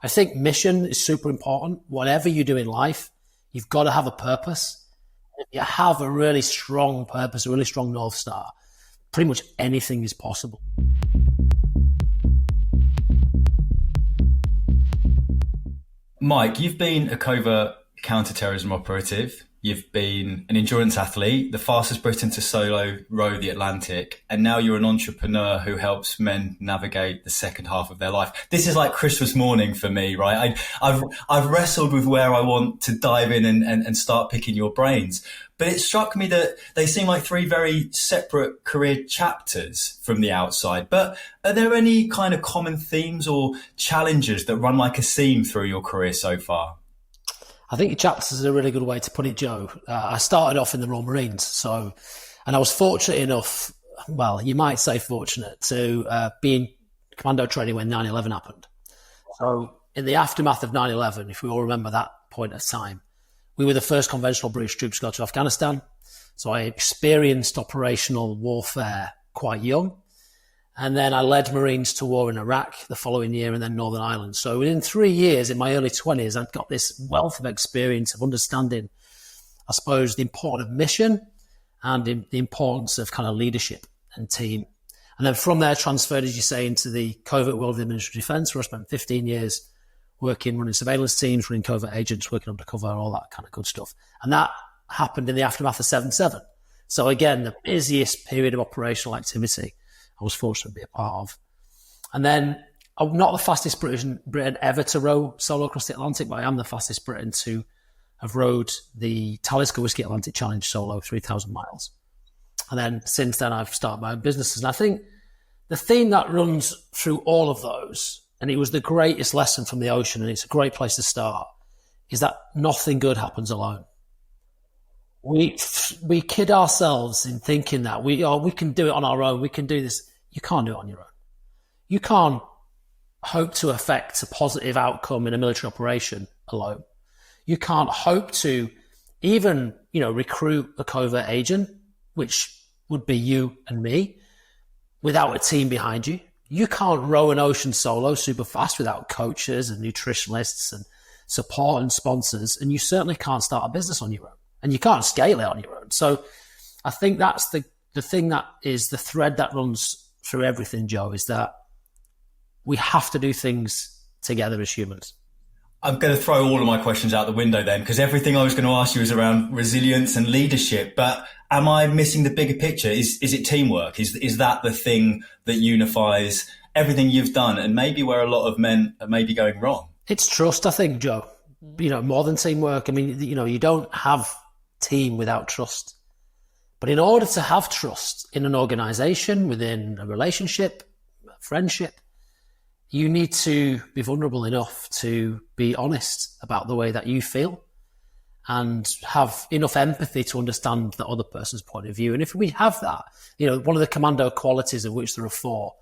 I think mission is super important. Whatever you do in life, you've got to have a purpose. If you have a really strong purpose, a really strong North Star, pretty much anything is possible. Mike, you've been a covert counter-terrorism operative. You've been an endurance athlete, the fastest Briton to solo row the Atlantic, and now you're an entrepreneur who helps men navigate the second half of their life. This is like Christmas morning for me, right? I've wrestled with where I want to dive in and start picking your brains. But it struck me that they seem like three very separate career chapters from the outside. But are there any kind of common themes or challenges that run like a seam through your career so far? I think your chapters is a really good way to put it, Joe. I started off in the Royal Marines, and I was fortunate enough, well, you might say fortunate, to be in commando training when 9/11 happened. So in the aftermath of 9/11, if we all remember that point of time, we were the first conventional British troops to go to Afghanistan. So I experienced operational warfare quite young. And then I led Marines to war in Iraq the following year and then Northern Ireland. So within 3 years, in my early 20s, I'd got this wealth of experience of understanding, I suppose, the importance of mission and the importance of kind of leadership and team. And then from there, transferred, as you say, into the covert world of the Ministry of Defence, where I spent 15 years working, running surveillance teams, running covert agents, working undercover, all that kind of good stuff. And that happened in the aftermath of 7/7. So again, the busiest period of operational activity I was fortunate to be a part of. And then I'm not the fastest Briton ever to row solo across the Atlantic, but I am the fastest Briton to have rowed the Talisker Whisky Atlantic Challenge solo 3,000 miles. And then since then, I've started my own businesses. And I think the theme that runs through all of those, and it was the greatest lesson from the ocean, and it's a great place to start, is that nothing good happens alone. We kid ourselves in thinking that we can do it on our own. We can do this. You can't do it on your own. You can't hope to affect a positive outcome in a military operation alone. You can't hope to even, recruit a covert agent, which would be you and me, without a team behind you. You can't row an ocean solo super fast without coaches and nutritionists and support and sponsors. And you certainly can't start a business on your own. And you can't scale it on your own. So I think that's the thing that is the thread that runs through everything, Joe, is that we have to do things together as humans. I'm going to throw all of my questions out the window then, because everything I was going to ask you is around resilience and leadership. But am I missing the bigger picture? Is it teamwork? Is that the thing that unifies everything you've done and maybe where a lot of men are maybe going wrong? It's trust, I think, Joe. More than teamwork. I mean, you don't have team without trust. But in order to have trust in an organization, within a relationship, a friendship, you need to be vulnerable enough to be honest about the way that you feel and have enough empathy to understand the other person's point of view. And if we have that, one of the commando qualities, of which there are 4,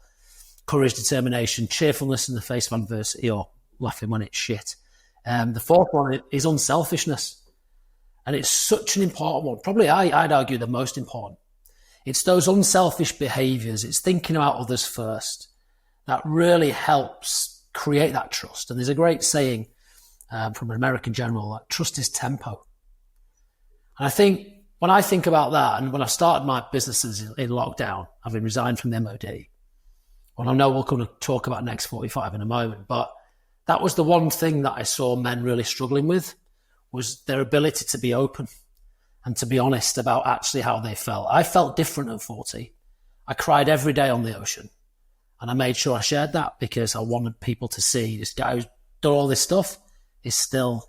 courage, determination, cheerfulness in the face of adversity, or laughing when it's shit. The 4th one is unselfishness. And it's such an important one. Probably I'd argue the most important. It's those unselfish behaviors. It's thinking about others first that really helps create that trust. And there's a great saying from an American general, that trust is tempo. And I think when I think about that, and when I started my businesses in lockdown, having resigned from the MOD, well, I know we're going to talk about Next 45 in a moment, but that was the one thing that I saw men really struggling with, was their ability to be open and to be honest about actually how they felt. I felt different at 40. I cried every day on the ocean. And I made sure I shared that because I wanted people to see this guy who's done all this stuff is still,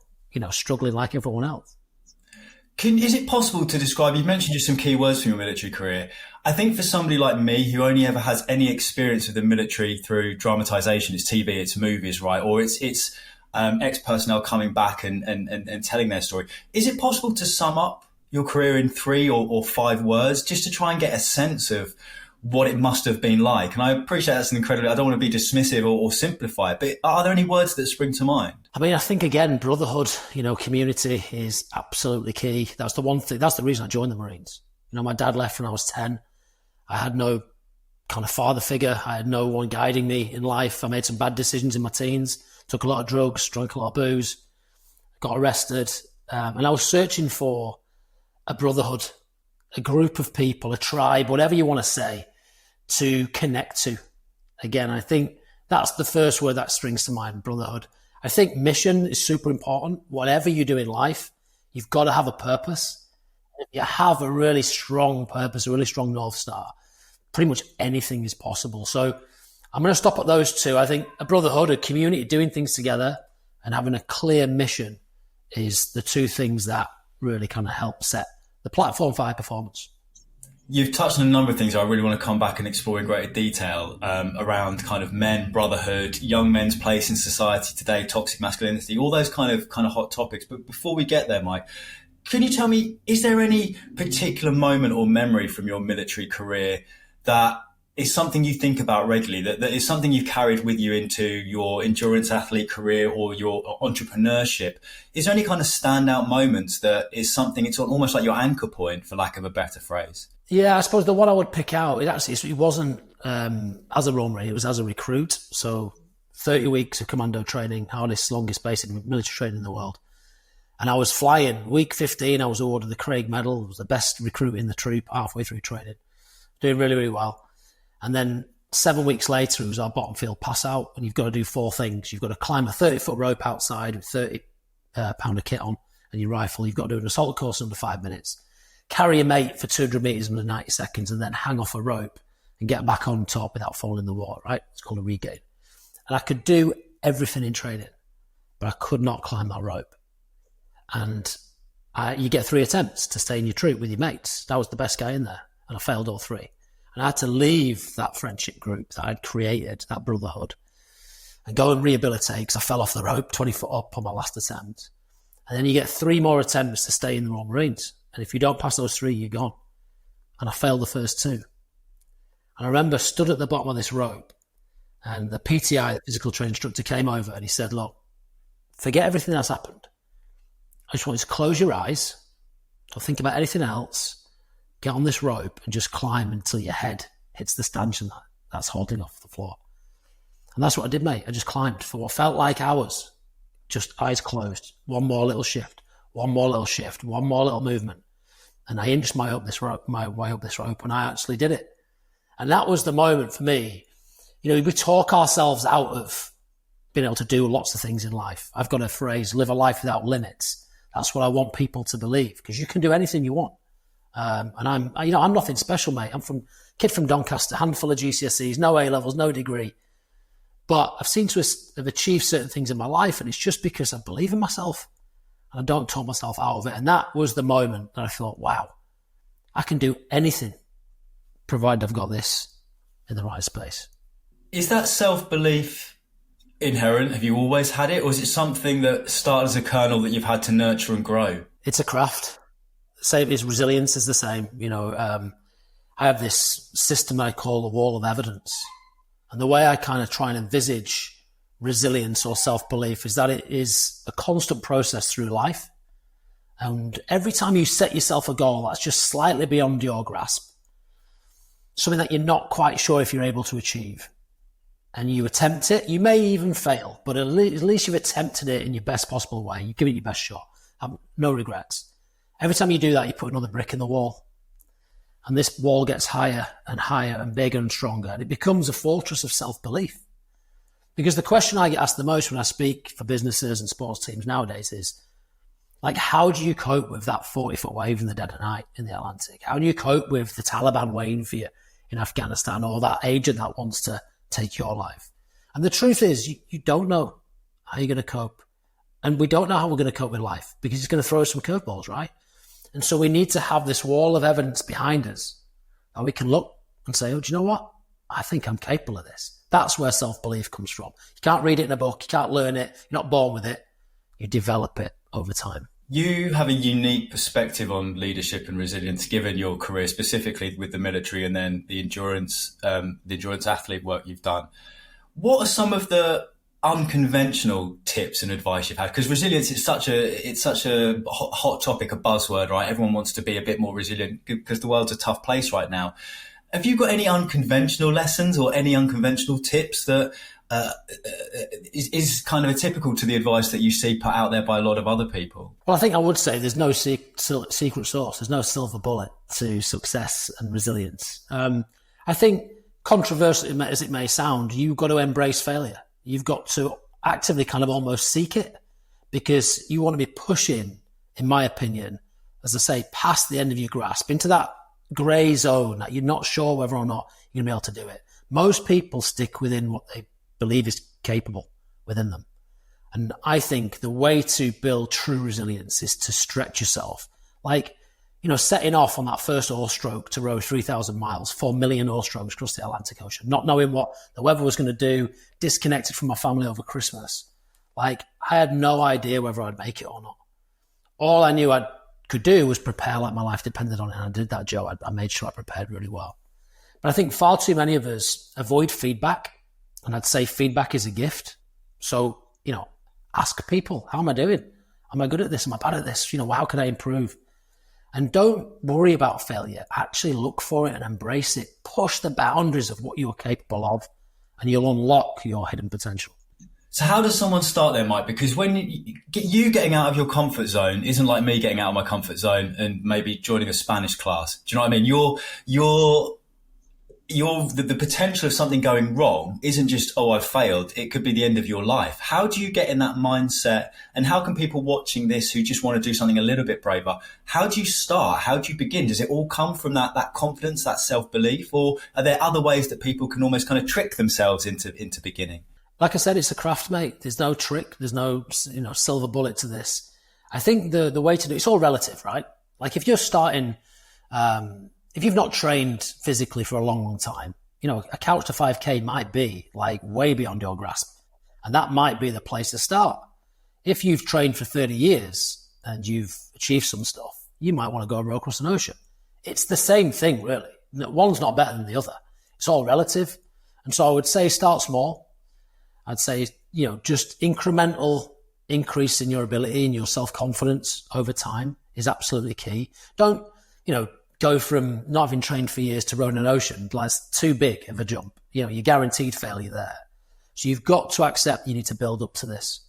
struggling like everyone else. Is it possible to describe, you've mentioned just some key words from your military career. I think for somebody like me who only ever has any experience with the military through dramatization, it's TV, it's movies, right? Or it's ex-personnel coming back and telling their story. Is it possible to sum up your career in 3 or 5 words just to try and get a sense of what it must have been like? And I appreciate that's an incredibly, I don't want to be dismissive or simplify it, but are there any words that spring to mind? I mean, I think, again, brotherhood, community is absolutely key. That's the one thing, that's the reason I joined the Marines. My dad left when I was 10. I had no kind of father figure. I had no one guiding me in life. I made some bad decisions in my teens, took a lot of drugs, drank a lot of booze, got arrested, and I was searching for a brotherhood, a group of people, a tribe, whatever you want to say, to connect to. Again, I think that's the first word that springs to mind, brotherhood. I think mission is super important. Whatever you do in life, you've got to have a purpose. If you have a really strong purpose, a really strong North Star, pretty much anything is possible. So I'm going to stop at those two. I think a brotherhood, a community, doing things together and having a clear mission is the two things that really kind of help set the platform for high performance. You've touched on a number of things I really want to come back and explore in greater detail around kind of men, brotherhood, young men's place in society today, toxic masculinity, all those kind of hot topics. But before we get there, Mike, can you tell me, is there any particular moment or memory from your military career that is something you think about regularly, that is something you've carried with you into your endurance athlete career or your entrepreneurship? Is there any kind of standout moments that is something, it's almost like your anchor point, for lack of a better phrase? Yeah, I suppose the one I would pick out, it wasn't as a Royal Marine, it was as a recruit. So 30 weeks of commando training, hardest, longest basic military training in the world. And I was flying. Week 15, I was awarded the Craig Medal. I was the best recruit in the troop halfway through training. Doing really, really well. And then 7 weeks later, it was our bottom field pass out. And you've got to do 4 things. You've got to climb a 30-foot rope outside with 30-pounder kit on and your rifle. You've got to do an assault course under 5 minutes. Carry a mate for 200 metres under 90 seconds and then hang off a rope and get back on top without falling in the water, right? It's called a regain. And I could do everything in training, but I could not climb that rope. And you get 3 attempts to stay in your troop with your mates. I was the best guy in there, and I failed all 3. And I had to leave that friendship group that I'd created, that brotherhood, and go and rehabilitate because I fell off the rope 20 foot up on my last attempt. And then you get 3 more attempts to stay in the Royal Marines. And if you don't pass those 3, you're gone. And I failed the first 2. And I remember stood at the bottom of this rope, and the PTI, the physical training instructor, came over and he said, look, forget everything that's happened. I just want you to close your eyes, don't think about anything else, get on this rope and just climb until your head hits the stanchion that's holding off the floor. And that's what I did, mate. I just climbed for what felt like hours, just eyes closed, one more little shift, one more little shift, one more little movement. And I inched my way up this rope, and I actually did it. And that was the moment for me. You know, we talk ourselves out of being able to do lots of things in life. I've got a phrase, live a life without limits. That's what I want people to believe, because you can do anything you want. And I'm nothing special, mate. I'm kid from Doncaster, handful of GCSEs, no A-levels, no degree. But I've seemed to have achieved certain things in my life, and it's just because I believe in myself and I don't talk myself out of it. And that was the moment that I thought, wow, I can do anything provided I've got this in the right space. Is that self-belief inherent? Have you always had it, or is it something that started as a kernel that you've had to nurture and grow? It's a craft. Same as resilience is the same. You know, I have this system I call the wall of evidence. And the way I kind of try and envisage resilience or self-belief is that it is a constant process through life. And every time you set yourself a goal that's just slightly beyond your grasp, something that you're not quite sure if you're able to achieve, and you attempt it, you may even fail, but at least you've attempted it in your best possible way. You give it your best shot. Have no regrets. Every time you do that, you put another brick in the wall. And this wall gets higher and higher and bigger and stronger. And it becomes a fortress of self-belief. Because the question I get asked the most when I speak for businesses and sports teams nowadays is, like, how do you cope with that 40-foot wave in the dead of night in the Atlantic? How do you cope with the Taliban waiting for you in Afghanistan, or that agent that wants to take your life? And the truth is, you don't know how you're going to cope. And we don't know how we're going to cope with life, because it's going to throw us some curveballs, right? And so we need to have this wall of evidence behind us that we can look and say, oh, do you know what? I think I'm capable of this. That's where self-belief comes from. You can't read it in a book. You can't learn it. You're not born with it. You develop it over time. You have a unique perspective on leadership and resilience, given your career, specifically with the military and then the endurance athlete work you've done. What are some of the unconventional tips and advice you've had? Because resilience is such a hot topic, a buzzword, right? Everyone wants to be a bit more resilient because the world's a tough place right now. Have you got any unconventional lessons or any unconventional tips that is kind of typical to the advice that you see put out there by a lot of other people? Well, I think I would say there's no secret sauce. There's no silver bullet to success and resilience. I think, controversial as it may sound, you've got to embrace failure. You've got to actively kind of almost seek it, because you want to be pushing, in my opinion, as I say, past the end of your grasp into that grey zone that you're not sure whether or not you're going to be able to do it. Most people stick within what they believe is capable within them. And I think the way to build true resilience is to stretch yourself. Like, setting off on that first oar stroke to row 3,000 miles, 4 million oar strokes across the Atlantic Ocean, not knowing what the weather was going to do, disconnected from my family over Christmas. Like, I had no idea whether I'd make it or not. All I knew I could do was prepare like my life depended on it. And I did that, Joe. I made sure I prepared really well. But I think far too many of us avoid feedback. And I'd say feedback is a gift. So, ask people, how am I doing? Am I good at this? Am I bad at this? How can I improve? And don't worry about failure. Actually look for it and embrace it. Push the boundaries of what you're capable of, and you'll unlock your hidden potential. So how does someone start there, Mike? Because when you getting out of your comfort zone isn't like me getting out of my comfort zone and maybe joining a Spanish class. Do you know what I mean? The potential of something going wrong isn't just, oh, I've failed. It could be the end of your life. How do you get in that mindset? And how can people watching this who just want to do something a little bit braver, how do you start? How do you begin? Does it all come from that confidence, that self-belief? Or are there other ways that people can almost kind of trick themselves into beginning? Like I said, it's a craft, mate. There's no trick. There's no, silver bullet to this. I think the way to do it's all relative, right? Like if you're starting, if you've not trained physically for a long, long time, a couch to 5K might be like way beyond your grasp. And that might be the place to start. If you've trained for 30 years and you've achieved some stuff, you might want to go row across an ocean. It's the same thing, really. One's not better than the other. It's all relative. And so I would say start small. I'd say, just incremental increase in your ability and your self-confidence over time is absolutely key. Don't, go from not having trained for years to rowing an ocean. Like, it's too big of a jump. You're guaranteed failure there. So you've got to accept you need to build up to this.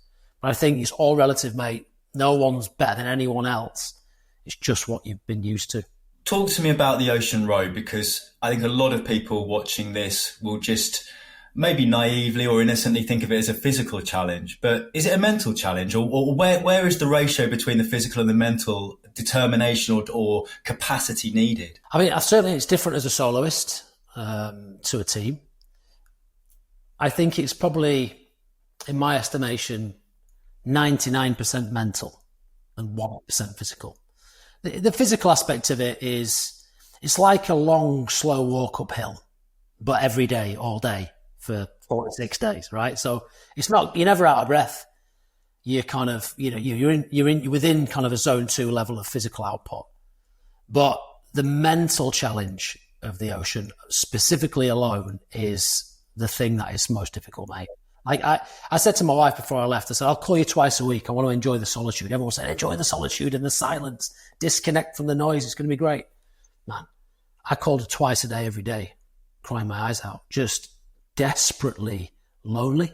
But I think it's all relative, mate. No one's better than anyone else. It's just what you've been used to. Talk to me about the ocean row, because I think a lot of people watching this will just maybe naively or innocently think of it as a physical challenge. But is it a mental challenge? Or where is the ratio between the physical and the mental determination or capacity needed? I mean, certainly it's different as a soloist to a team. I think it's probably, in my estimation, 99% mental and 1% physical. The physical aspect of it is, it's like a long, slow walk uphill, but every day, all day for 46 days, right? So it's not, you're never out of breath. You're kind of, you're within kind of a zone 2 level of physical output. But the mental challenge of the ocean, specifically alone, is the thing that is most difficult, mate. Like I said to my wife before I left, I said, I'll call you twice a week. I want to enjoy the solitude. Everyone said, enjoy the solitude and the silence, disconnect from the noise. It's going to be great. Man, I called her twice a day, every day, crying my eyes out, just desperately lonely,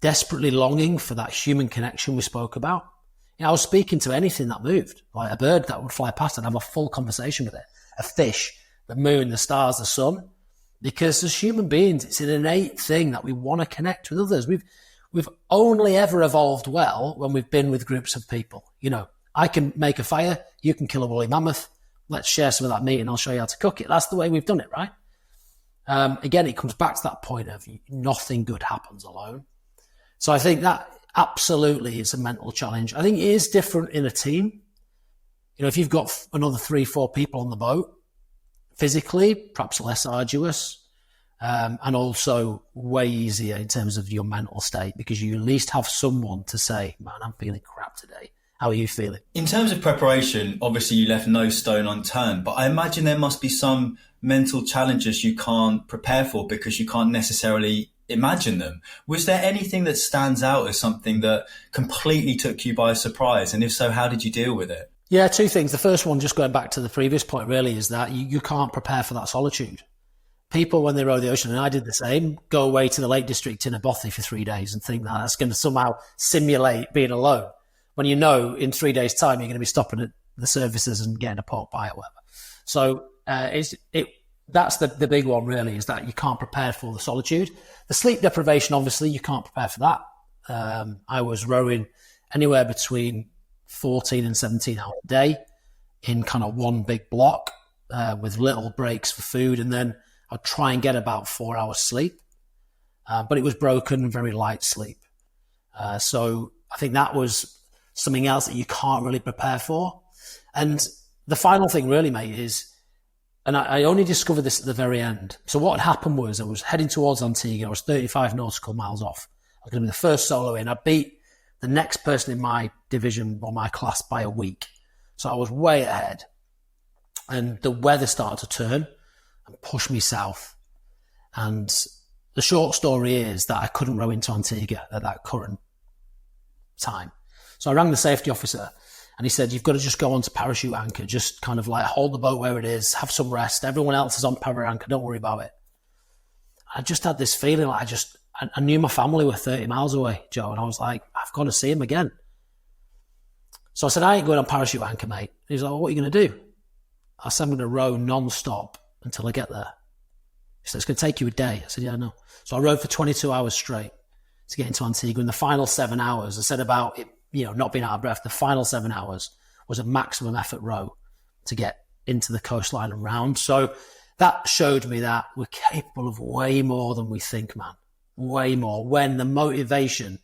desperately longing for that human connection we spoke about. I was speaking to anything that moved, like a bird that would fly past and have a full conversation with it, a fish, the moon, the stars, the sun. Because as human beings, it's an innate thing that we want to connect with others. We've only ever evolved well when we've been with groups of people. I can make a fire, you can kill a woolly mammoth. Let's share some of that meat and I'll show you how to cook it. That's the way we've done it, right? Again, it comes back to that point of nothing good happens alone. So I think that absolutely is a mental challenge. I think it is different in a team. If you've got another 3-4 people on the boat, physically, perhaps less arduous, and also way easier in terms of your mental state, because you at least have someone to say, man, I'm feeling crap today. How are you feeling? In terms of preparation, obviously you left no stone unturned, but I imagine there must be some mental challenges you can't prepare for because you can't necessarily imagine them. Was there anything that stands out as something that completely took you by surprise? And if so, how did you deal with it? Yeah, 2 things. The first one, just going back to the previous point, really, is that you can't prepare for that solitude. people, when they row the ocean, and I did the same, go away to the Lake District in a bothy for 3 days and think that that's going to somehow simulate being alone. When you know in 3 days' time you're going to be stopping at the services and getting a pork pie or whatever. So that's the big one, really, is that you can't prepare for the solitude. The sleep deprivation, obviously, you can't prepare for that. I was rowing anywhere between 14 and 17 hours a day in kind of one big block with little breaks for food, and then I'd try and get about 4 hours sleep. But it was broken, very light sleep. So I think that was something else that you can't really prepare for. And the final thing really, mate, is, and I only discovered this at the very end. So what had happened was I was heading towards Antigua. I was 35 nautical miles off. I was going to be the first solo in. I beat the next person in my division or my class by a week. So I was way ahead. And the weather started to turn and push me south. And the short story is that I couldn't row into Antigua at that current time. So I rang the safety officer and he said, you've got to just go on to parachute anchor. Just kind of like hold the boat where it is, have some rest. Everyone else is on parachute anchor. Don't worry about it. I just had this feeling like I knew my family were 30 miles away, Joe. And I was like, I've got to see him again. So I said, I ain't going on parachute anchor, mate. He was like, well, what are you going to do? I said, I'm going to row non-stop until I get there. He said, it's going to take you a day. I said, yeah, I know. So I rowed for 22 hours straight to get into Antigua. In the final 7 hours, I said about it, not being out of breath, the final 7 hours was a maximum effort row to get into the coastline and round. So that showed me that we're capable of way more than we think, man. Way more, when the motivation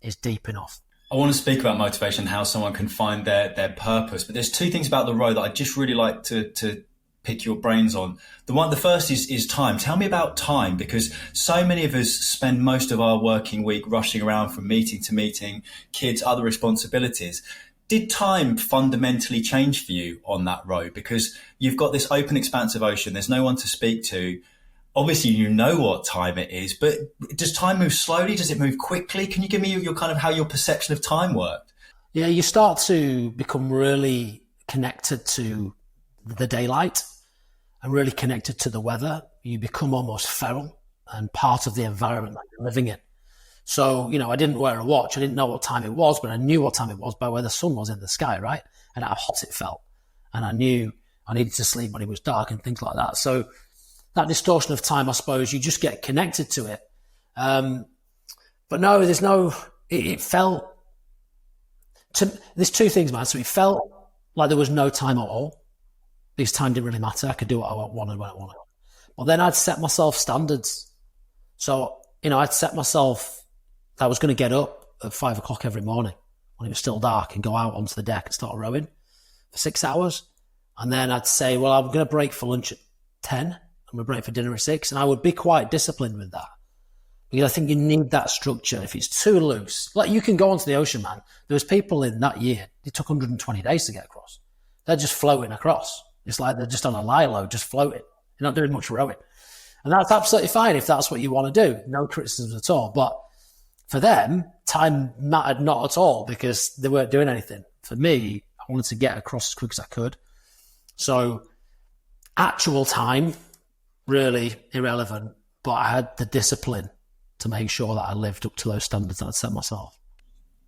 is deep enough. I want to speak about motivation, how someone can find their purpose. But there's two things about the row that I'd just really like to pick your brains on. The first is time. Tell me about time, because so many of us spend most of our working week rushing around from meeting to meeting, kids, other responsibilities. Did time fundamentally change for you on that row? Because you've got this open, expansive ocean. There's no one to speak to. Obviously, you know what time it is, but does time move slowly? Does it move quickly? Can you give me your kind of how your perception of time worked? Yeah, you start to become really connected to the daylight and really connected to the weather. You become almost feral and part of the environment that you're living in. So, I didn't wear a watch. I didn't know what time it was, but I knew what time it was by where the sun was in the sky, right? And how hot it felt. And I knew I needed to sleep when it was dark and things like that. So that distortion of time, I suppose, you just get connected to it. But no, it felt, there's two things, man. So it felt like there was no time at all, because time didn't really matter. I could do what I wanted when I wanted. But then I'd set myself standards. So, I'd set myself that I was going to get up at 5 o'clock every morning when it was still dark and go out onto the deck and start rowing for 6 hours. And then I'd say, well, I'm going to break for lunch at 10. I'm going to break for dinner at 6. And I would be quite disciplined with that, because I think you need that structure. If it's too loose, like you can go onto the ocean, man. There was people in that year, it took 120 days to get across. They're just floating across. It's like they're just on a lilo, just floating. You're not doing much rowing. And that's absolutely fine if that's what you want to do. No criticism at all. But for them, time mattered not at all, because they weren't doing anything. For me, I wanted to get across as quick as I could. So actual time, really irrelevant, but I had the discipline to make sure that I lived up to those standards that I'd set myself.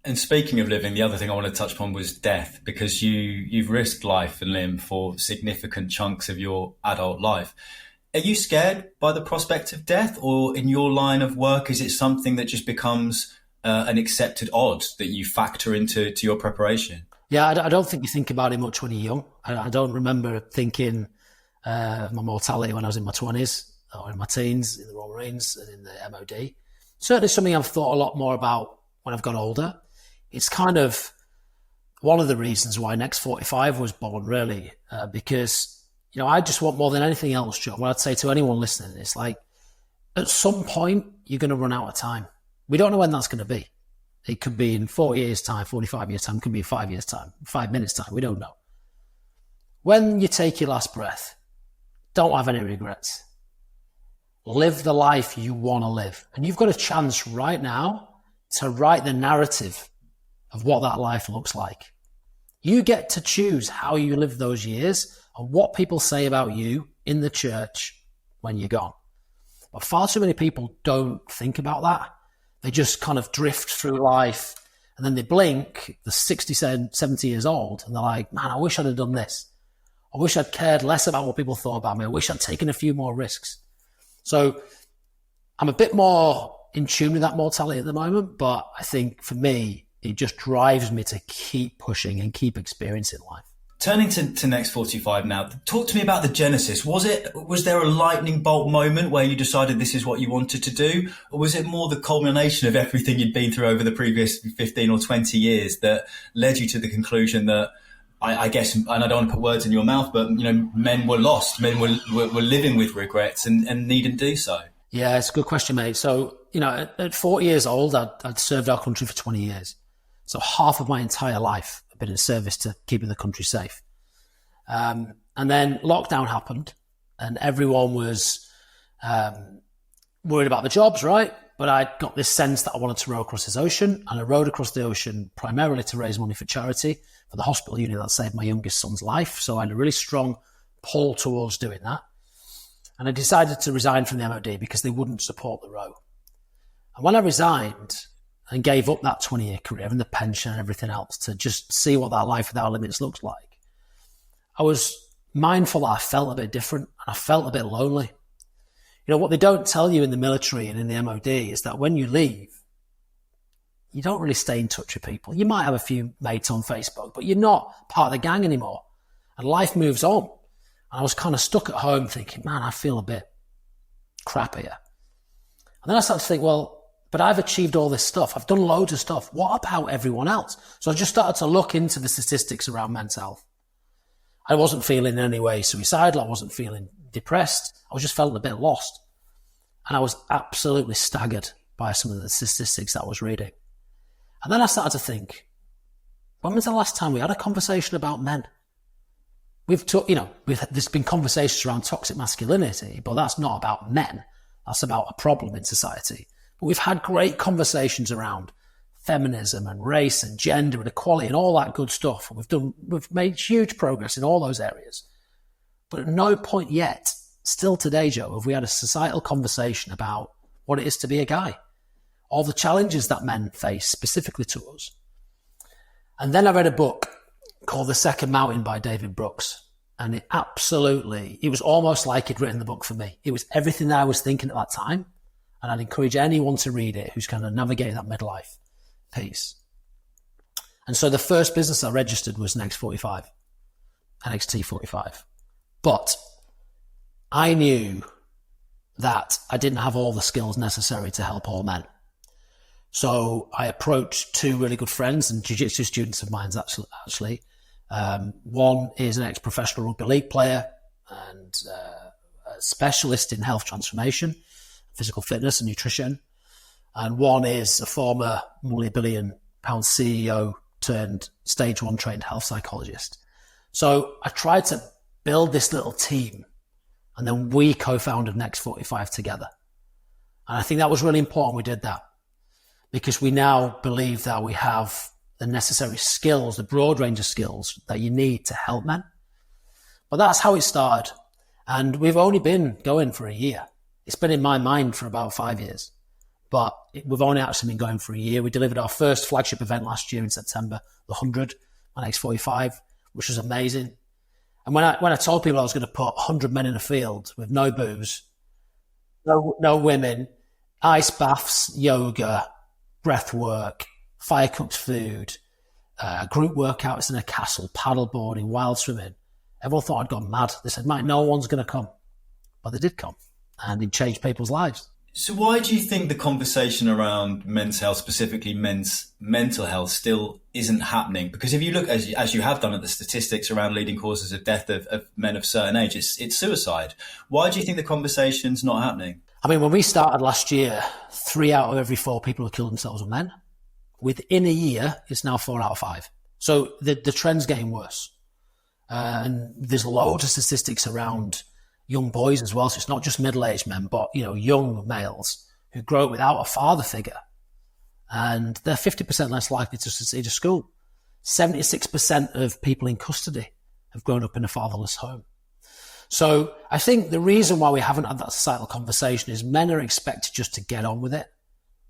And speaking of living, the other thing I want to touch upon was death, because you've risked life and limb for significant chunks of your adult life. Are you scared by the prospect of death, or in your line of work, is it something that just becomes an accepted odd that you factor into your preparation? Yeah, I don't think you think about it much when you're young. I don't remember thinking of my mortality when I was in my 20s or in my teens, in the Royal Marines and in the MOD. Certainly something I've thought a lot more about when I've got older. It's kind of one of the reasons why Next 45 was born, really, because I just want more than anything else, Joe. What I'd say to anyone listening is, like, at some point, you're going to run out of time. We don't know when that's going to be. It could be in 40 years' time, 45 years' time. It could be in 5 years' time, 5 minutes' time. We don't know. When you take your last breath, don't have any regrets. Live the life you want to live. And you've got a chance right now to write the narrative of what that life looks like. You get to choose how you live those years and what people say about you in the church, when you're gone. But far too many people don't think about that. They just kind of drift through life, and then they blink, they're 60, 70 years old, and they're like, man, I wish I'd have done this. I wish I'd cared less about what people thought about me. I wish I'd taken a few more risks. So I'm a bit more in tune with that mortality at the moment, but I think for me, it just drives me to keep pushing and keep experiencing life. Turning to Next 45 now, talk to me about the genesis. Was there a lightning bolt moment where you decided this is what you wanted to do? Or was it more the culmination of everything you'd been through over the previous 15 or 20 years that led you to the conclusion that, I guess, and I don't want to put words in your mouth, but, men were lost, men were living with regrets and needn't do so? Yeah, it's a good question, mate. So, at 40 years old, I'd served our country for 20 years. So half of my entire life I've been in service to keeping the country safe. And then lockdown happened and everyone was worried about the jobs, right? But I got this sense that I wanted to row across this ocean, and I rowed across the ocean primarily to raise money for charity for the hospital unit that saved my youngest son's life. So I had a really strong pull towards doing that. And I decided to resign from the MOD because they wouldn't support the row. And when I resigned and gave up that 20-year career and the pension and everything else to just see what that life without limits looks like, I was mindful that I felt a bit different and I felt a bit lonely. What they don't tell you in the military and in the MOD is that when you leave, you don't really stay in touch with people. You might have a few mates on Facebook, but you're not part of the gang anymore. And life moves on. And I was kind of stuck at home thinking, man, I feel a bit crap here. And then I started to think, well, but I've achieved all this stuff. I've done loads of stuff. What about everyone else? So I just started to look into the statistics around mental health. I wasn't feeling in any way suicidal. I wasn't feeling depressed. I was just felt a bit lost. And I was absolutely staggered by some of the statistics that I was reading. And then I started to think, when was the last time we had a conversation about men? There's been conversations around toxic masculinity, but that's not about men. That's about a problem in society. But we've had great conversations around feminism and race and gender and equality and all that good stuff. We've made huge progress in all those areas. But at no point yet, still today, Joe, have we had a societal conversation about what it is to be a guy, all the challenges that men face specifically to us. And then I read a book called The Second Mountain by David Brooks. And it was almost like he'd written the book for me. It was everything that I was thinking at that time. And I'd encourage anyone to read it who's kind of navigating that midlife piece. And so the first business I registered was NXT45. But I knew that I didn't have all the skills necessary to help all men. So I approached two really good friends and jiu-jitsu students of mine, actually. One is an ex-professional rugby league player and a specialist in health transformation, physical fitness and nutrition. And one is a former multi-billion pound CEO turned stage 1 trained health psychologist. So I tried to build this little team, and then we co-founded Next 45 together. And I think that was really important we did that, because we now believe that we have the necessary skills, the broad range of skills that you need to help men. But that's how it started. And we've only been going for a year. It's been in my mind for about 5 years, but we've only actually been going for a year. We delivered our first flagship event last year in September, the 100, my Next 45, which was amazing. And when I told people I was going to put 100 men in a field with no booze, no women, ice baths, yoga, breath work, fire cooked food, group workouts in a castle, paddleboarding, wild swimming, everyone thought I'd gone mad. They said, Mike, no one's going to come. But they did come, and it changed people's lives. So why do you think the conversation around men's health, specifically men's mental health, still isn't happening? Because if you look, as you have done, at the statistics around leading causes of death of men of certain age, it's suicide. Why do you think the conversation's not happening? I mean, when we started last year, 3 out of every 4 people who killed themselves were men. Within a year, it's now 4 out of 5. So the trend's getting worse. And there's loads of statistics around young boys as well. So it's not just middle-aged men, but, young males who grow up without a father figure. And they're 50% less likely to succeed at school. 76% of people in custody have grown up in a fatherless home. So I think the reason why we haven't had that societal conversation is men are expected just to get on with it.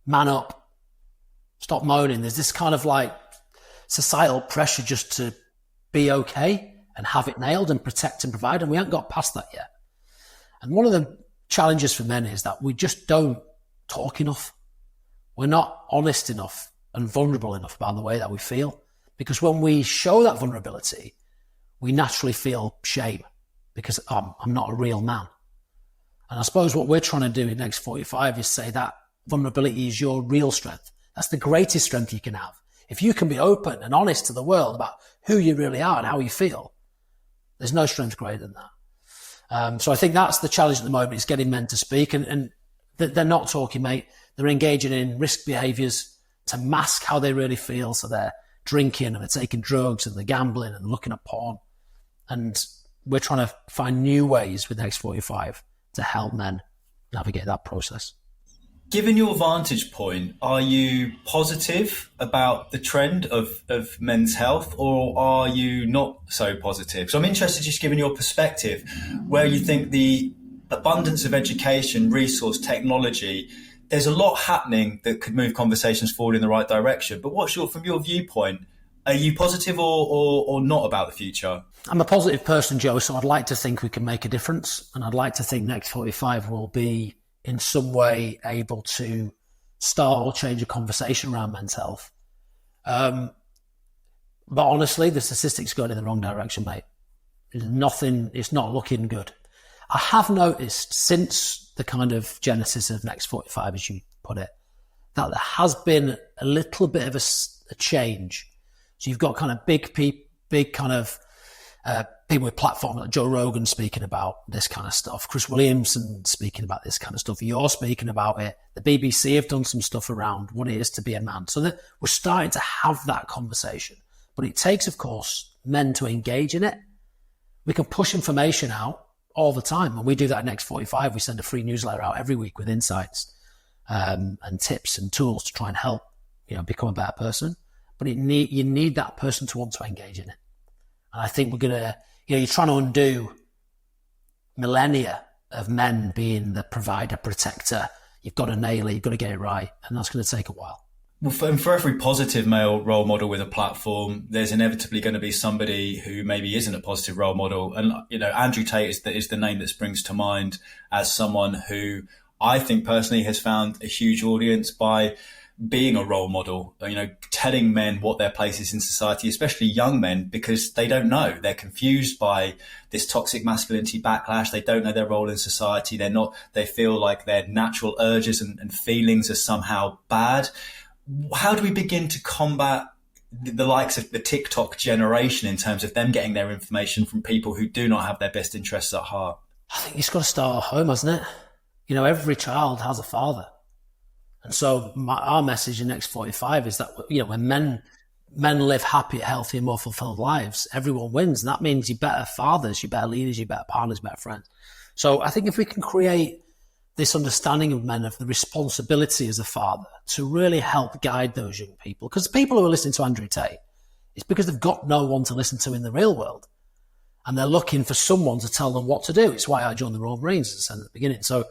Man up. Stop moaning. There's this kind of like societal pressure just to be okay and have it nailed and protect and provide. And we haven't got past that yet. And one of the challenges for men is that we just don't talk enough. We're not honest enough and vulnerable enough about the way that we feel. Because when we show that vulnerability, we naturally feel shame because I'm not a real man. And I suppose what we're trying to do in Next 45 is say that vulnerability is your real strength. That's the greatest strength you can have. If you can be open and honest to the world about who you really are and how you feel, there's no strength greater than that. So I think that's the challenge at the moment, is getting men to speak, and they're not talking, mate. They're engaging in risk behaviours to mask how they really feel. So they're drinking and they're taking drugs and they're gambling and looking at porn. And we're trying to find new ways with Next 45 to help men navigate that process. Given your vantage point, are you positive about the trend of men's health, or are you not so positive? So I'm interested, just given your perspective, where you think the abundance of education, resource, technology, there's a lot happening that could move conversations forward in the right direction. But from your viewpoint, are you positive or not about the future? I'm a positive person, Joe, so I'd like to think we can make a difference. And I'd like to think Next 45 will be in some way able to start or change a conversation around men's health. But honestly, the statistics going in the wrong direction, mate. It's not looking good. I have noticed since the kind of genesis of Next 45, as you put it, that there has been a little bit of a change. So you've got kind of big kind of people with platforms like Joe Rogan speaking about this kind of stuff, Chris Williamson speaking about this kind of stuff, you're speaking about it, the BBC have done some stuff around what it is to be a man. So that we're starting to have that conversation. But it takes, of course, men to engage in it. We can push information out all the time. And we do that at Next 45. We send a free newsletter out every week with insights and tips and tools to try and help, become a better person. But you need that person to want to engage in it. And I think we're going to, you're trying to undo millennia of men being the provider, protector. You've got to nail it. You've got to get it right. And that's going to take a while. Well, for every positive male role model with a platform, there's inevitably going to be somebody who maybe isn't a positive role model. And, Andrew Tate is the name that springs to mind as someone who I think personally has found a huge audience by being a role model, telling men what their place is in society, especially young men, because they don't know. They're confused by this toxic masculinity backlash. They don't know their role in society. They feel like their natural urges and feelings are somehow bad. How do we begin to combat the likes of the TikTok generation in terms of them getting their information from people who do not have their best interests at heart? I think it's got to start at home, hasn't it? Every child has a father. And so our message in Next 45 is that, when men live happier, healthier, more fulfilled lives, everyone wins. And that means you're better fathers, you're better leaders, you're better partners, better friends. So I think if we can create this understanding of men of the responsibility as a father to really help guide those young people, because the people who are listening to Andrew Tate, it's because they've got no one to listen to in the real world. And they're looking for someone to tell them what to do. It's why I joined the Royal Marines, as I said at the beginning. So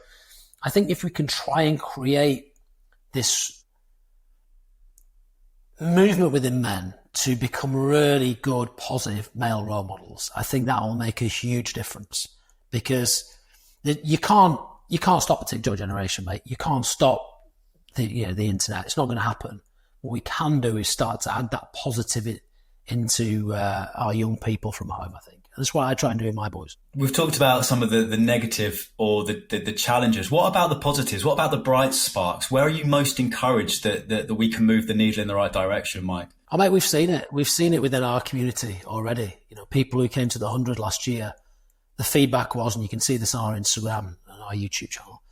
I think if we can try and create this movement within men to become really good, positive male role models, I think that will make a huge difference, because you can't stop the TikTok generation, mate. You can't stop the internet. It's not going to happen. What we can do is start to add that positivity into our young people from home, I think. That's what I try and do with my boys. We've talked about some of the negative or the challenges. What about the positives? What about the bright sparks? Where are you most encouraged that we can move the needle in the right direction, Mike? Oh, mate, we've seen it. We've seen it within our community already. People who came to the 100 last year, the feedback was, and you can see this on our Instagram and our YouTube channel,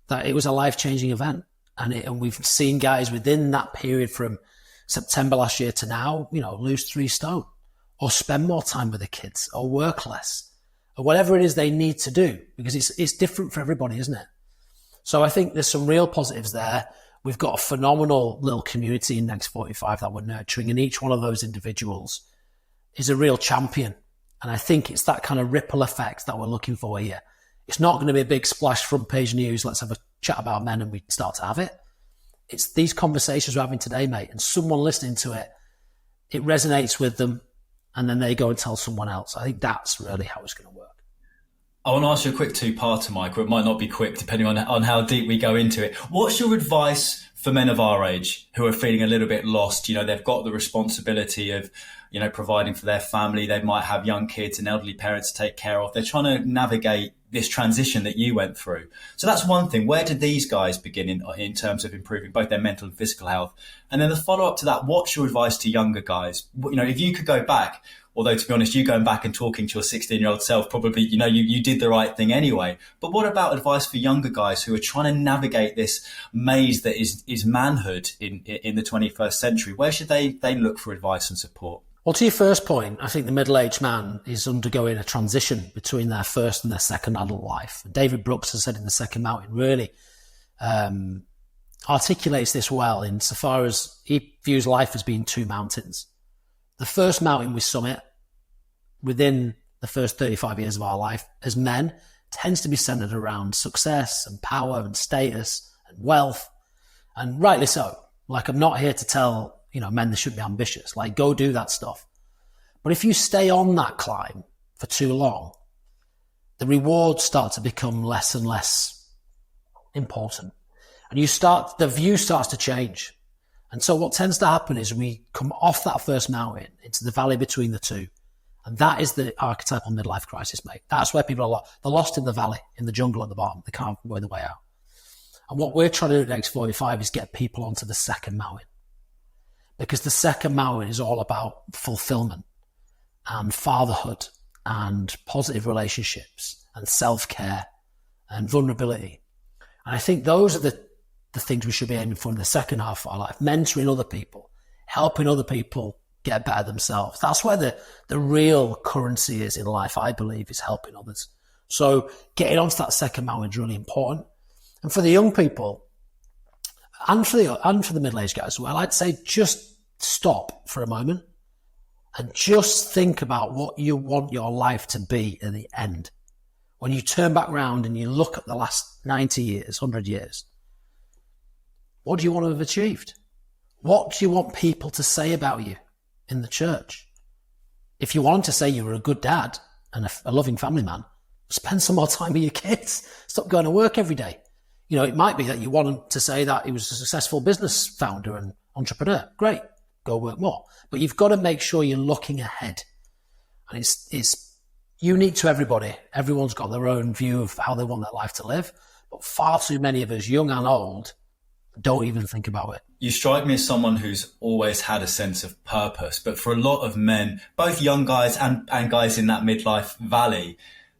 that it was a life-changing event. And we've seen guys within that period from September last year to now, lose 3 stone, or spend more time with the kids, or work less, or whatever it is they need to do, because it's different for everybody, isn't it? So I think there's some real positives there. We've got a phenomenal little community in Next 45 that we're nurturing, and each one of those individuals is a real champion And I think it's that kind of ripple effect that we're looking for here. It's not going to be a big splash front page news. Let's have a chat about men and we start to have it. It's these conversations we're having today, mate, and someone listening to it, it resonates with them, and then they go and tell someone else. I think that's really how it's going to work. I want to ask you a quick two-parter, Mike, or it might not be quick depending on how deep we go into it. What's your advice for men of our age who are feeling a little bit lost? You know, they've got the responsibility of, you know, providing for their family. They might have young kids and elderly parents to take care of. They're trying to navigate this transition that you went through. So that's one thing. Where did these guys begin in terms of improving both their mental and physical health? And then the follow-up to that, what's your advice to younger guys? You know, if you could go back, although to be honest, you going back and talking to your 16-year-old self, probably, you know, you did the right thing anyway. But what about advice for younger guys who are trying to navigate this maze that is manhood in the 21st century? Where should they look for advice and support? Well, to your first point, I think the middle-aged man is undergoing a transition between their first and their second adult life. David Brooks has said in The Second Mountain really articulates this well insofar as he views life as being two mountains. The first mountain we summit within the first 35 years of our life as men tends to be centered around success and power and status and wealth, and rightly so. Like, I'm not here to tell, you know, men they should be ambitious. Like, go do that stuff. But if you stay on that climb for too long, the rewards start to become less and less important. And the view starts to change. And so what tends to happen is we come off that first mountain into the valley between the two. And that is the archetypal midlife crisis, mate. That's where people are they're lost in the valley, in the jungle at the bottom. They can't find the way out. And what we're trying to do at X45 is get people onto the second mountain. Because the second mountain is all about fulfillment and fatherhood and positive relationships and self-care and vulnerability. And I think those are the things we should be aiming for in the second half of our life. Mentoring other people, helping other people get better themselves. That's where the real currency is in life, I believe, is helping others. So getting onto that second mountain is really important. And for the young people, and for the middle-aged guys as well, I'd say just stop for a moment and just think about what you want your life to be at the end. When you turn back round and you look at the last 90 years, 100 years, what do you want to have achieved? What do you want people to say about you in the church? If you want to say you were a good dad and a loving family man, spend some more time with your kids. Stop going to work every day. You know, it might be that you want them to say that he was a successful business founder and entrepreneur. Great, go work more. But you've got to make sure you're looking ahead. And it's unique to everybody. Everyone's got their own view of how they want their life to live. But far too many of us, young and old, don't even think about it. You strike me as someone who's always had a sense of purpose. But for a lot of men, both young guys and guys in that midlife valley,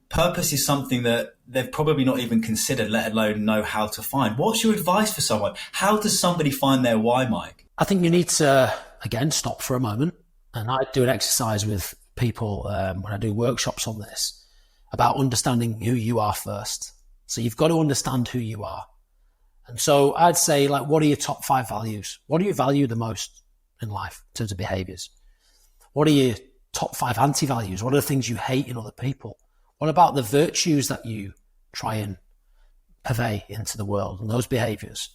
purpose is something that they've probably not even considered, let alone know how to find. What's your advice for someone? How does somebody find their why, Mike? I think you need to, again, stop for a moment. And I do an exercise with people when I do workshops on this about understanding who you are first. So you've got to understand who you are. And so I'd say, like, what are your top 5 values? What do you value the most in life in terms of behaviors? What are your top 5 anti-values? What are the things you hate in other people? What about the virtues that you try and purvey into the world and those behaviors?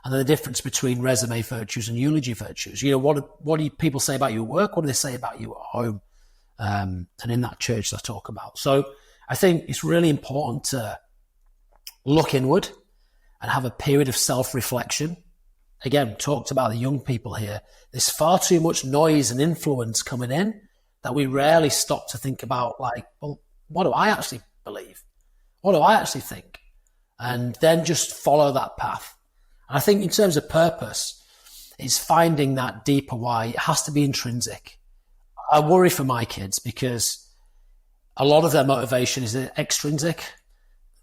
And then the difference between resume virtues and eulogy virtues. You know, what do people say about you at work? What do they say about you at home? And in that church I talk about. So I think it's really important to look inward and have a period of self-reflection. Again, talked about the young people here. There's far too much noise and influence coming in that we rarely stop to think about, like, well, what do I actually believe? What do I actually think? And then just follow that path. And I think in terms of purpose, it's finding that deeper why. It has to be intrinsic. I worry for my kids because a lot of their motivation is extrinsic.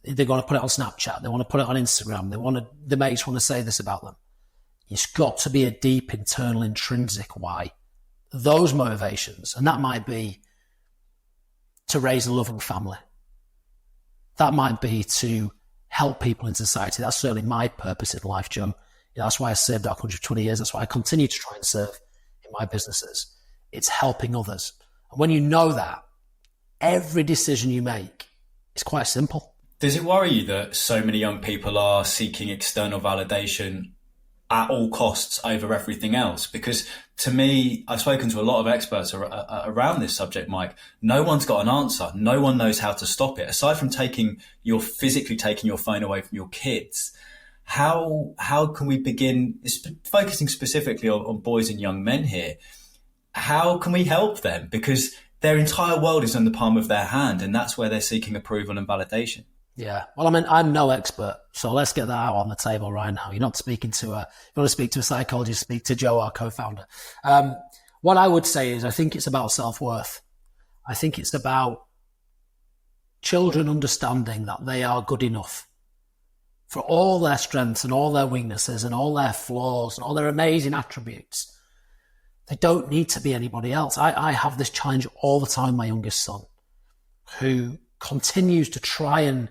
They're going to put it on Snapchat. They want to put it on Instagram. The mates want to say this about them. It's got to be a deep, internal, intrinsic why. Those motivations, and that might be to raise a loving family. That might be to help people in society. That's certainly my purpose in life, Joe. That's why I served out 120 years. That's why I continue to try and serve in my businesses. It's helping others. And when you know that, every decision you make is quite simple. Does it worry you that so many young people are seeking external validation at all costs over everything else? Because to me, I've spoken to a lot of experts around this subject, Mike. No one's got an answer. No one knows how to stop it. Aside from physically taking your phone away from your kids, how can we begin focusing specifically on boys and young men here? How can we help them? Because their entire world is in the palm of their hand, and that's where they're seeking approval and validation. Yeah. Well, I mean, I'm no expert, so let's get that out on the table right now. You're not speaking to if you want to speak to a psychologist, speak to Joe, our co-founder. What I would say is I think it's about self-worth. I think it's about children understanding that they are good enough for all their strengths and all their weaknesses and all their flaws and all their amazing attributes. They don't need to be anybody else. I have this challenge all the time, my youngest son, who continues to try and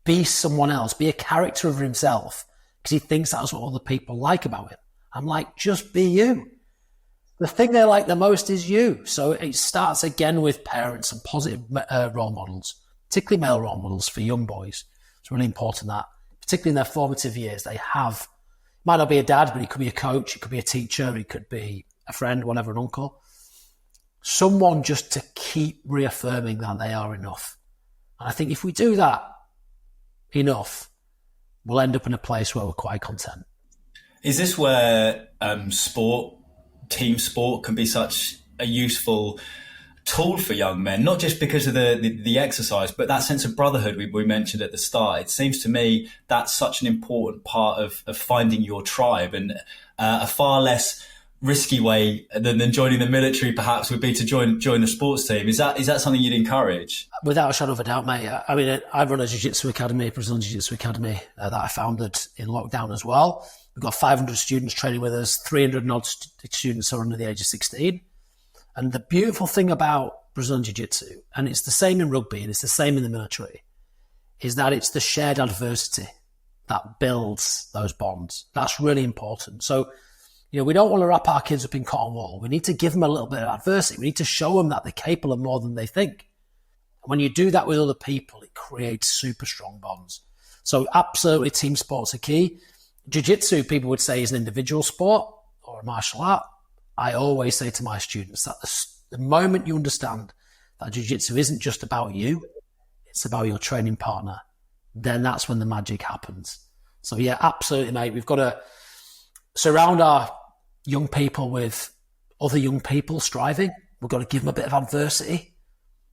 be someone else, be a character of himself, because he thinks that's what other people like about him. I'm like, just be you. The thing they like the most is you. So it starts again with parents and positive role models, particularly male role models for young boys. It's really important that, particularly in their formative years, they have, might not be a dad, but he could be a coach, it could be a teacher, it could be a friend, whatever, an uncle. Someone just to keep reaffirming that they are enough. And I think if we do that enough, we'll end up in a place where we're quite content. Is this where team sport can be such a useful tool for young men, not just because of the exercise, but that sense of brotherhood we mentioned at the start? It seems to me that's such an important part of finding your tribe, and a far less risky way than joining the military perhaps would be to join a sports team. Is that something you'd encourage? Without a shadow of a doubt, mate. I mean, I run a jiu-jitsu academy, Brazilian Jiu-Jitsu Academy, that I founded in lockdown as well. We've got 500 students training with us. 300 and odd students are under the age of 16. And the beautiful thing about Brazilian Jiu-Jitsu, and it's the same in rugby and it's the same in the military, is that it's the shared adversity that builds those bonds. That's really important. So, we don't want to wrap our kids up in cotton wool. We need to give them a little bit of adversity. We need to show them that they're capable of more than they think. When you do that with other people, it creates super strong bonds. So absolutely, team sports are key. Jiu-jitsu, people would say, is an individual sport or a martial art. I always say to my students that the moment you understand that jiu-jitsu isn't just about you, it's about your training partner, then that's when the magic happens. So yeah, absolutely, mate. We've got to surround our young people with other young people striving. We've got to give them a bit of adversity,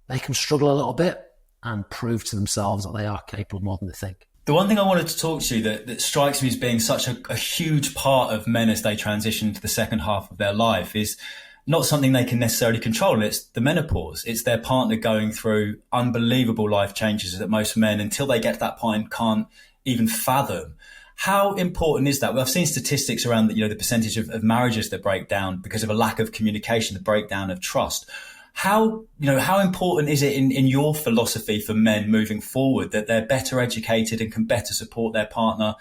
make them struggle a little bit, and prove to themselves that they are capable more than they think. The one thing I wanted to talk to you that strikes me as being such a huge part of men as they transition into the second half of their life is not something they can necessarily control. It's the menopause. It's their partner going through unbelievable life changes that most men, until they get to that point, can't even fathom. How important is that? Well, I've seen statistics around the percentage of marriages that break down because of a lack of communication, the breakdown of trust. How important is it in your philosophy for men moving forward that they're better educated and can better support their partner?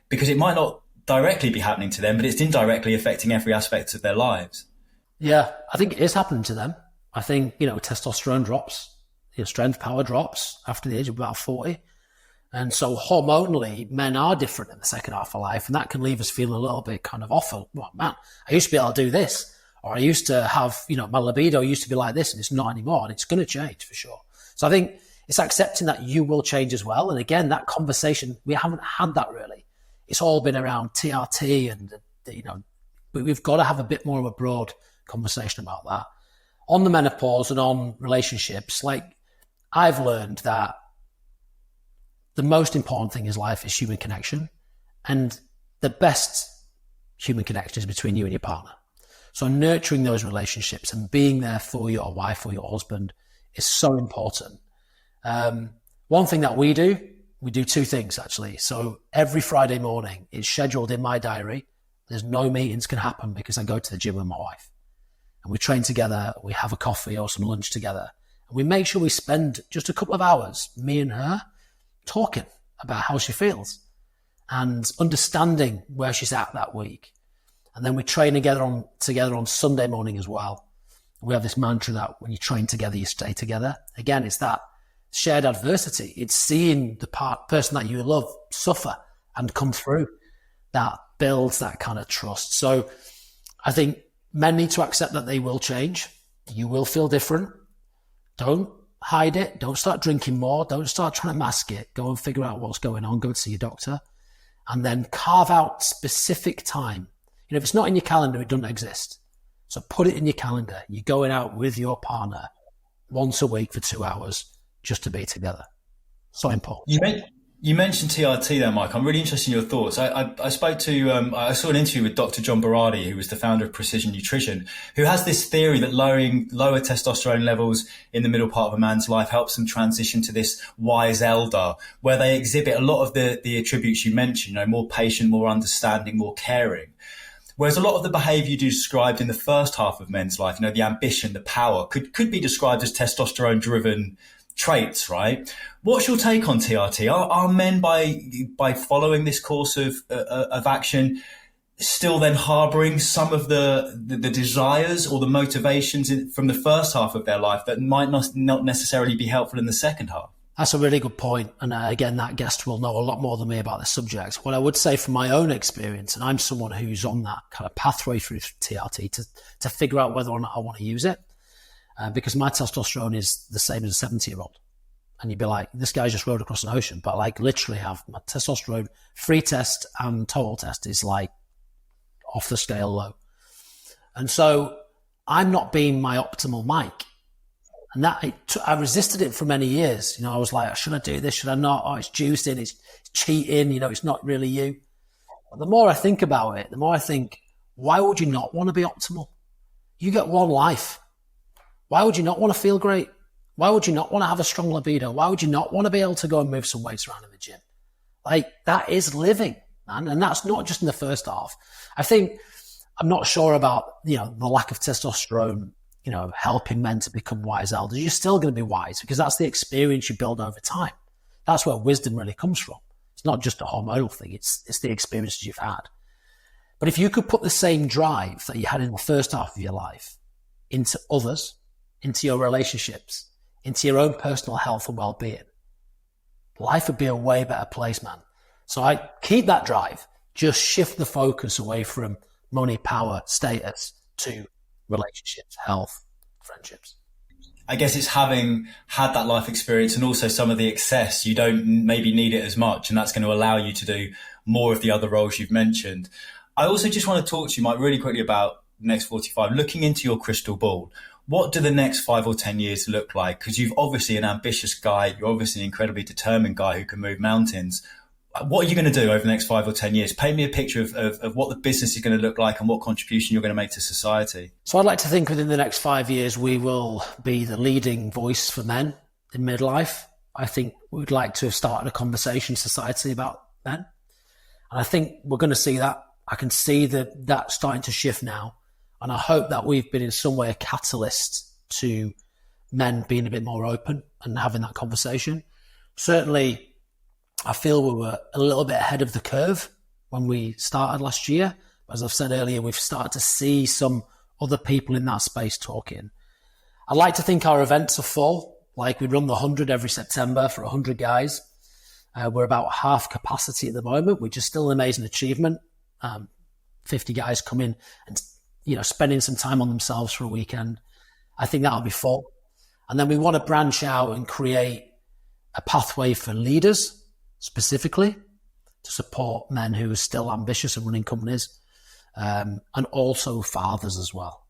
Because it might not directly be happening to them, but it's indirectly affecting every aspect of their lives. Yeah, I think it is happening to them. I think, testosterone drops, strength power drops after the age of about 40. And so hormonally, men are different in the second half of life, and that can leave us feeling a little bit kind of off. Well, man, I used to be able to do this, or I used to have, my libido used to be like this, and it's not anymore, and it's going to change for sure. So I think it's accepting that you will change as well. And again, that conversation, we haven't had that really. It's all been around TRT and, but we've got to have a bit more of a broad conversation about that. On the menopause and on relationships, I've learned that the most important thing in life is human connection. And the best human connection is between you and your partner. So nurturing those relationships and being there for your wife or your husband is so important. One thing that we do two things actually. So every Friday morning it's scheduled in my diary. There's no meetings can happen because I go to the gym with my wife. And we train together, we have a coffee or some lunch together. And we make sure we spend just a couple of hours, me and her, talking about how she feels and understanding where she's at that week. And then we train together on Sunday morning as well. We have this mantra that when you train together, you stay together. Again, it's that shared adversity. It's seeing the person that you love suffer and come through that builds that kind of trust. So I think men need to accept that they will change. You will feel different. Don't hide it. Don't start drinking more. Don't start trying to mask it. Go and figure out what's going on. Go and see your doctor. And then carve out specific time. If it's not in your calendar, it doesn't exist. So put it in your calendar. You're going out with your partner once a week for 2 hours just to be together. So important. You mentioned TRT there, Mike. I'm really interested in your thoughts. I spoke to, I saw an interview with Dr. John Berardi, who was the founder of Precision Nutrition, who has this theory that lower testosterone levels in the middle part of a man's life helps them transition to this wise elder, where they exhibit a lot of the attributes you mentioned, more patient, more understanding, more caring. Whereas a lot of the behaviour you described in the first half of men's life, the ambition, the power, could be described as testosterone-driven traits, right? What's your take on TRT? Are men, by following this course of action, still then harbouring some of the desires or the motivations from the first half of their life that might not necessarily be helpful in the second half? That's a really good point. And again, that guest will know a lot more than me about the subject. What I would say from my own experience, and I'm someone who's on that kind of pathway through TRT to figure out whether or not I want to use it, because my testosterone is the same as a 70-year-old. And you'd be like, this guy just rode across an ocean, but I literally have my testosterone free test and total test is off the scale low. And so I'm not being my optimal Mike. And that I resisted it for many years. I was like, should I do this? Should I not? Oh, it's juicing. It's cheating. It's not really you. But the more I think about it, the more I think, why would you not want to be optimal? You get one life. Why would you not want to feel great? Why would you not want to have a strong libido? Why would you not want to be able to go and move some weights around in the gym? That is living, man. And that's not just in the first half. I think I'm not sure about, the lack of testosterone, helping men to become wise elders. You're still going to be wise because that's the experience you build over time. That's where wisdom really comes from. It's not just a hormonal thing. It's the experiences you've had. But if you could put the same drive that you had in the first half of your life into others, into your relationships, into your own personal health and well-being, life would be a way better place, man. So I keep that drive, just shift the focus away from money, power, status to relationships, health, friendships. I guess it's having had that life experience and also some of the excess. You don't maybe need it as much, and that's going to allow you to do more of the other roles you've mentioned. I also just want to talk to you, Mike, really quickly about next 45. Looking into your crystal ball, what do the next 5 or 10 years look like? Because you've obviously an ambitious guy. You're obviously an incredibly determined guy who can move mountains. What are you going to do over the next 5 or 10 years? Paint me a picture of what the business is going to look like and what contribution you're going to make to society. So I'd like to think within the next 5 years, we will be the leading voice for men in midlife. I think we'd like to have started a conversation in society about men. And I think we're going to see that. I can see that starting to shift now. And I hope that we've been in some way a catalyst to men being a bit more open and having that conversation. Certainly, I feel we were a little bit ahead of the curve when we started last year. As I've said earlier, we've started to see some other people in that space talking. I'd like to think our events are full. We run the 100 every September for 100 guys. We're about half capacity at the moment, which is still an amazing achievement. 50 guys come in and spending some time on themselves for a weekend. I think that'll be full. And then we want to branch out and create a pathway for leaders specifically to support men who are still ambitious and running companies, and also fathers as well.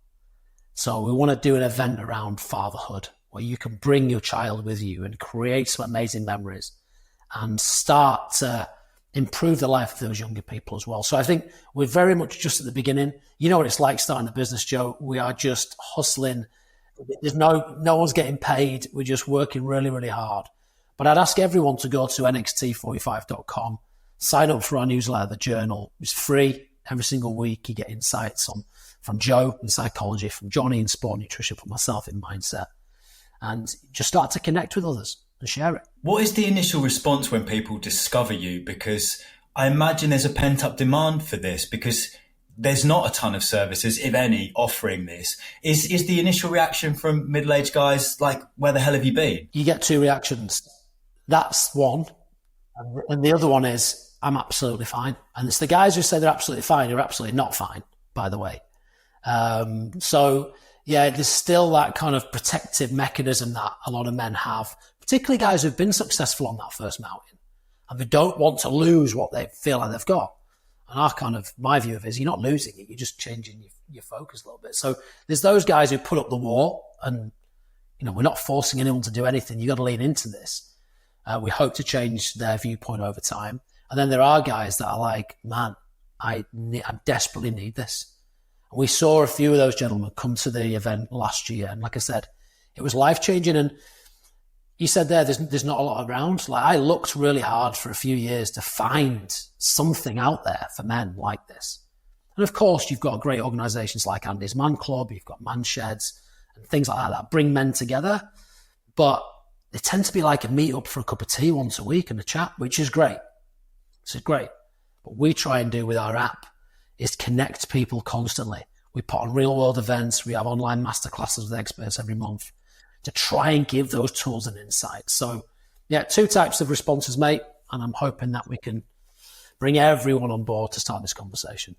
So we want to do an event around fatherhood where you can bring your child with you and create some amazing memories and start to improve the life of those younger people as well. So I think we're very much just at the beginning. You know what it's like starting a business, Joe. We are just hustling. There's no one's getting paid. We're just working really, really hard. But I'd ask everyone to go to nxt45.com, sign up for our newsletter, The Journal. It's free. Every single week you get insights from Joe in psychology, from Johnny in sport nutrition, from myself in mindset. And just start to connect with others and share it. What is the initial response when people discover you? Because I imagine there's a pent-up demand for this, because there's not a ton of services, if any, offering this. Is the initial reaction from middle-aged guys like, where the hell have you been? You get two reactions. That's one. And the other one is, I'm absolutely fine. And it's the guys who say they're absolutely fine who are absolutely not fine, by the way. So, yeah, there's still that kind of protective mechanism that a lot of men have, particularly guys who've been successful on that first mountain. And they don't want to lose what they feel like they've got. And my view of it is you're not losing it, you're just changing your focus a little bit. So there's those guys who put up the wall and, we're not forcing anyone to do anything. You've got to lean into this. We hope to change their viewpoint over time. And then there are guys that are like, man, I desperately need this. And we saw a few of those gentlemen come to the event last year. And like I said, it was life-changing. And you said there's not a lot around. Like, I looked really hard for a few years to find something out there for men like this. And of course, you've got great organizations like Andy's Man Club, you've got man sheds and things like that bring men together. But they tend to be like a meet up for a cup of tea once a week and a chat, which is great. This is great. What we try and do with our app is connect people constantly. We put on real world events. We have online masterclasses with experts every month to try and give those tools and insights. So, yeah, two types of responses, mate. And I'm hoping that we can bring everyone on board to start this conversation.